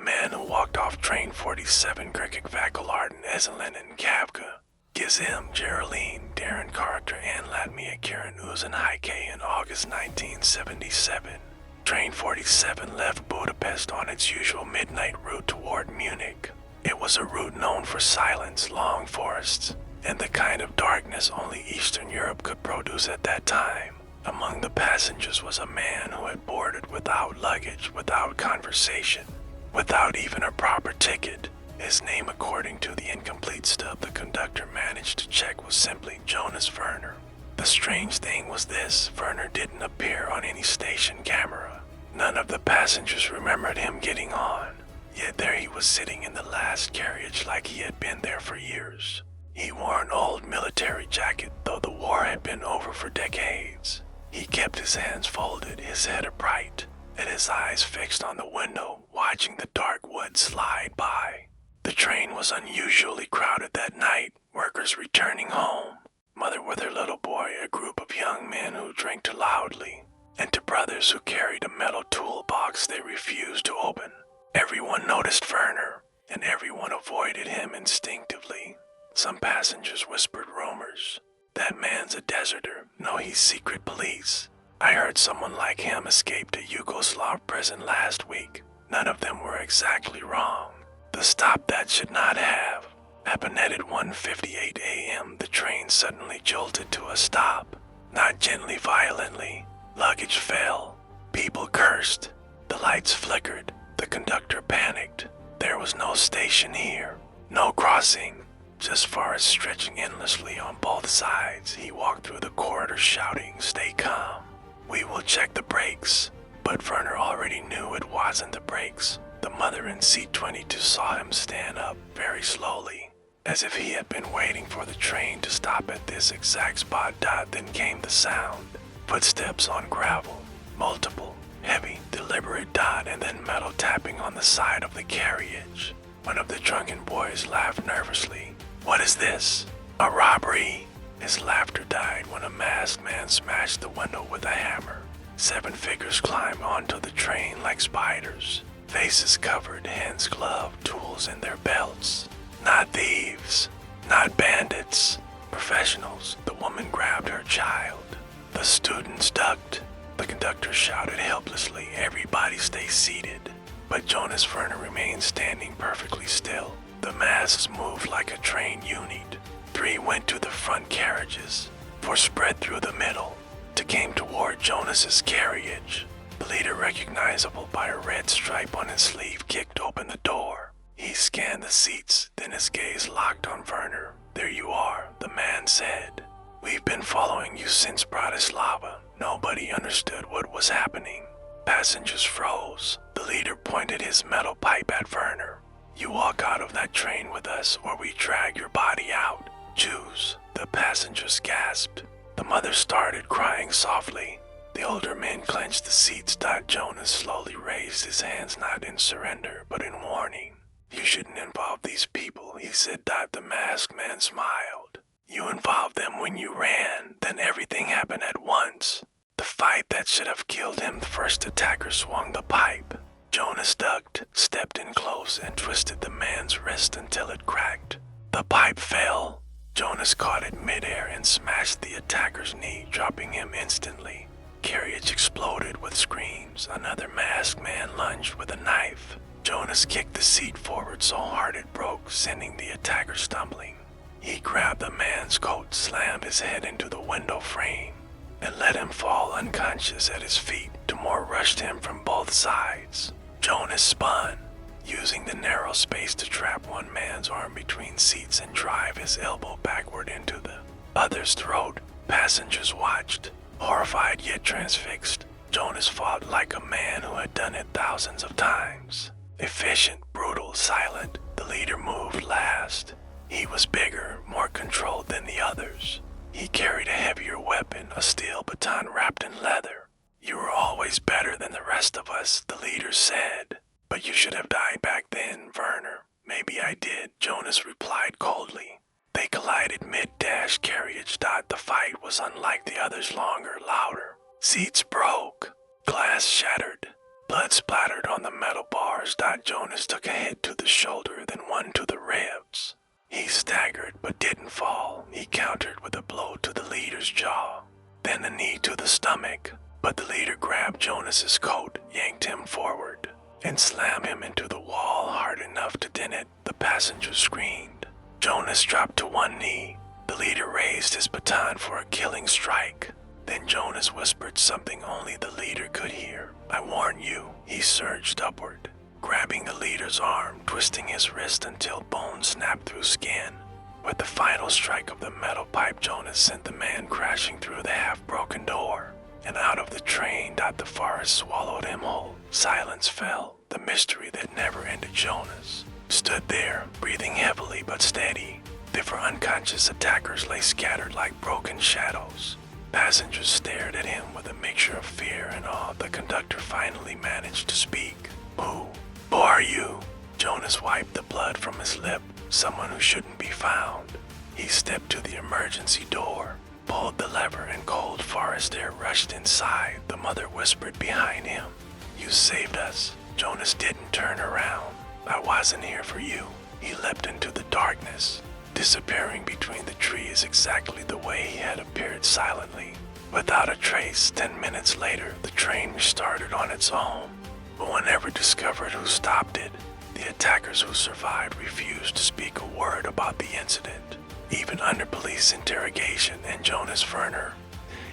man who walked off train 47 Kirkuk-Vakularden, Esalen, and Kavka. Gizem, Geraldine, Darren Carter, and Latmia Karen Uzun Haike in August 1977. Train 47 left Budapest on its usual midnight route toward Munich. It was a route known for silence, long forests, and the kind of darkness only Eastern Europe could produce at that time. Among the passengers was a man who had boarded without luggage, without conversation, without even a proper ticket. His name, according to the incomplete stub the conductor managed to check, was simply Jonas Werner. The strange thing was this: Werner didn't appear on any station camera. None of the passengers remembered him getting on. Yet there he was sitting in the last carriage like he had been there for years. He wore an old military jacket, though the war had been over for decades. He kept his hands folded, his head upright, and his eyes fixed on the window, watching the dark woods slide by. The train was unusually crowded that night, workers returning home, mother with her little boy, a group of young men who drank too loudly, and to brothers who carried a metal toolbox they refused to open. Everyone noticed Werner, and everyone avoided him instinctively. Some passengers whispered rumors. That man's a deserter. No, he's secret police. I heard someone like him escaped a Yugoslav prison last week. None of them were exactly wrong. The stop that should not have happened at 1:58 a.m. The train suddenly jolted to a stop. Not gently, violently. Luggage fell. People cursed. The lights flickered. The conductor panicked. There was no station here. No crossing. Just forests stretching endlessly on both sides. He walked through the corridor shouting, "Stay calm. We will check the brakes." But Werner already knew it wasn't the brakes. The mother in seat 22 saw him stand up very slowly, as if he had been waiting for the train to stop at this exact spot. Then came the sound. Footsteps on gravel. Multiple, heavy, deliberate, and then metal tapping on the side of the carriage. One of the drunken boys laughed nervously. "What is this? A robbery?" His laughter died when a masked man smashed the window with a hammer. 7 figures climbed onto the train like spiders, faces covered, hands gloved, tools in their belts. Not thieves, not bandits, professionals. The woman grabbed her child. The students ducked. The conductor shouted helplessly, "Everybody stay seated." But Jonas Werner remained standing perfectly still. The masks moved like a train unit. 3 went to the front carriages, 4 spread through the middle, to came toward Jonas's carriage. The leader, recognizable by a red stripe on his sleeve, kicked open the door. He scanned the seats, then his gaze locked on Werner. "There you are," the man said. "We've been following you since Bratislava." Nobody understood what was happening. Passengers froze. The leader pointed his metal pipe at Werner. "You walk out of that train with us, or we drag your body out. Choose." The passengers gasped. The mother started crying softly. The older men clenched the seats. Jonas slowly raised his hands, not in surrender, but in warning. "You shouldn't involve these people," he said. The masked man smiled. "You involved them when you ran, then everything happened at once. The fight that should have killed him, the first attacker swung the pipe. Jonas ducked, stepped in close, and twisted the man's wrist until it cracked. The pipe fell. Jonas caught it midair and smashed the attacker's knee, dropping him instantly. Carriage exploded with screams. Another masked man lunged with a knife. Jonas kicked the seat forward so hard it broke, sending the attacker stumbling. He grabbed the man's coat, slammed his head into the window frame, and let him fall unconscious at his feet. More rushed him from both sides. Jonas spun, using the narrow space to trap one man's arm between seats and drive his elbow backward into the other's throat. Passengers watched, horrified yet transfixed. Jonas fought like a man who had done it thousands of times. Efficient, brutal, silent, the leader moved last. He was bigger, more controlled than the others. He carried a heavier weapon, a steel baton wrapped in leather. "You were always better than the rest of us," the leader said. "But you should have died back then, Werner." "Maybe I did," Jonas replied coldly. They collided mid-dash carriage. The fight was unlike the others, longer, louder. Seats broke. Glass shattered. Blood splattered on the metal bars. Jonas took a hit to the shoulder, then one to the ribs. He staggered but didn't fall. He countered with a blow to the leader's jaw, then a knee to the stomach. But the leader grabbed Jonas's coat, yanked him forward, and slammed him into the wall hard enough to dent it. The passenger screamed. Jonas dropped to one knee. The leader raised his baton for a killing strike. Then Jonas whispered something only the leader could hear. "I warn you." He surged upward, grabbing the leader's arm, twisting his wrist until bones snapped through skin. With the final strike of the metal pipe, Jonas sent the man crashing through the half-broken door. And out of the train, the forest swallowed him whole. Silence fell. The mystery that never ended. Jonas stood there, breathing heavily but steady. The four unconscious attackers lay scattered like broken shadows. Passengers stared at him with a mixture of fear and awe. The conductor finally managed to speak. Who are you?" Jonas wiped the blood from his lip. "Someone who shouldn't be found." He stepped to the emergency door, pulled the lever, and cold forest air rushed inside. The mother whispered behind him, "You saved us." Jonas didn't turn around. "I wasn't here for you." He leapt into the darkness, disappearing between the trees exactly the way he had appeared, silently, without a trace. 10 minutes later, the train restarted on its own. But one never discovered who stopped it. The attackers who survived refused to speak a word about the incident, even under police interrogation. And Jonas Werner,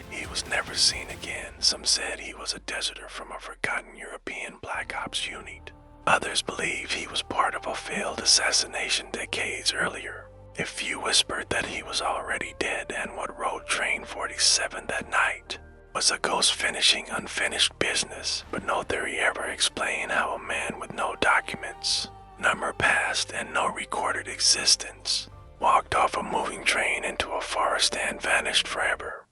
he was never seen again. Some said he was a deserter from a forgotten European Black Ops unit. Others believed he was part of a failed assassination decades earlier. A few whispered that he was already dead, and what rode Train 47 that night was a ghost finishing unfinished business. But no theory ever explained how a man with no documents, number past, and no recorded existence walked off a moving train into a forest and vanished forever.